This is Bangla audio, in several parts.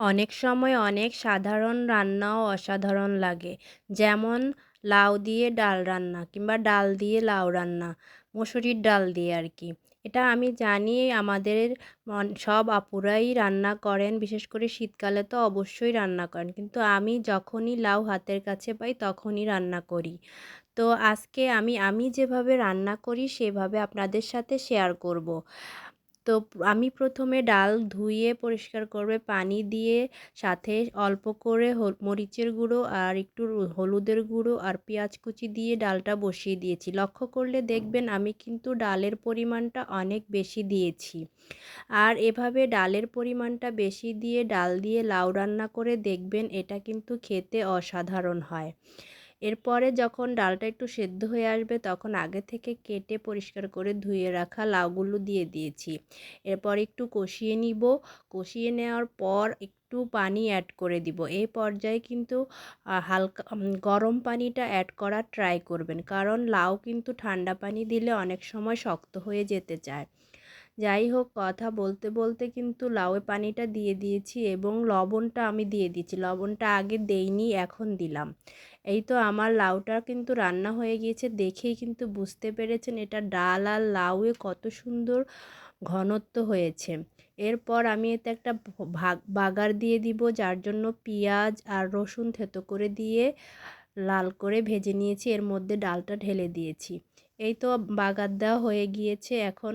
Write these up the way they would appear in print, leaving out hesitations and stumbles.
অনেক সময় অনেক সাধারণ রান্নাও অসাধারণ লাগে। যেমন লাউ দিয়ে ডাল রান্না কিংবা ডাল দিয়ে লাউ রান্না, মসুরির ডাল দিয়ে আর কি। এটা আমি জানি আমাদের সব আপুরাই রান্না করেন, বিশেষ করে শীতকালে তো অবশ্যই রান্না করেন। কিন্তু আমি যখনই লাউ হাতের কাছে পাই তখনই রান্না করি। তো আজকে আমি যেভাবে রান্না করি সেভাবে আপনাদের সাথে শেয়ার করব। তো আমি প্রথমে ডাল ধুয়ে পরিষ্কার করে পানি দিয়ে সাথে অল্প করে মরিচের গুঁড়ো আর একটু হলুদের গুঁড়ো আর পেঁয়াজ কুচি দিয়ে ডালটা বসিয়ে দিয়েছি। লক্ষ্য করলে দেখবেন আমি কিন্তু ডালের পরিমাণটা অনেক বেশি দিয়েছি। আর এভাবে ডালের পরিমাণটা বেশি দিয়ে ডাল দিয়ে লাউ রান্না করে দেখবেন, এটা কিন্তু খেতে অসাধারণ হয়। এরপরে যখন ডালটা একটু সেদ্ধ হয়ে আসবে তখন আগে থেকে কেটে পরিষ্কার করে ধুয়ে রাখা লাউগুলো দিয়ে দিয়েছি। এরপর একটু কষিয়ে নিব। কষিয়ে নেওয়ার পর একটু পানি অ্যাড করে দিব। এই পর্যায়ে কিন্তু হালকা গরম পানিটা অ্যাড করার ট্রাই করবেন, কারণ লাউ কিন্তু ঠান্ডা পানি দিলে অনেক সময় শক্ত হয়ে যেতে চায়। যাই হোক, কথা বলতে বলতে কিন্তু লাউয়ে পানিটা দিয়ে দিয়েছি এবং লবণটা আমি দিয়ে দিচ্ছি। লবণটা আগে দেইনি, এখন দিলাম। এই তো আমার লাউটা কিন্তু রান্না হয়ে গিয়েছে, দেখেই কিন্তু বুঝতে পেরেছেন এটা ডাল আর লাউয়ে কত সুন্দর ঘনত্ব হয়েছে। এরপর আমি এতে একটা বাগার দিয়ে দিব, যার জন্য পেঁয়াজ আর রসুন থেতো করে দিয়ে লাল করে ভেজে নিয়েছি। এর মধ্যে ডালটা ঢেলে দিয়েছি। এই তো বাগার দেওয়া হয়ে গিয়েছে। এখন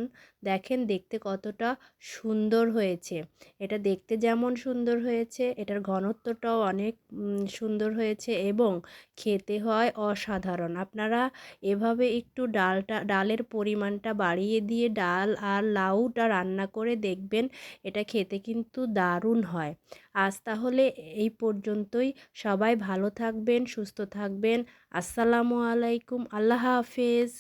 দেখেন দেখতে কতটা সুন্দর হয়েছে। এটা দেখতে যেমন সুন্দর হয়েছে, এটার ঘনত্বটাও অনেক সুন্দর হয়েছে এবং খেতে হয় অসাধারণ। আপনারা এভাবে একটু ডালের পরিমাণটা বাড়িয়ে দিয়ে ডাল আর লাউটা রান্না করে দেখবেন, এটা খেতে কিন্তু দারুণ হয়। আজ তাহলে এই পর্যন্তই। সবাই ভালো থাকবেন, সুস্থ থাকবেন। আসসালামু আলাইকুম। আল্লাহ হাফেজ।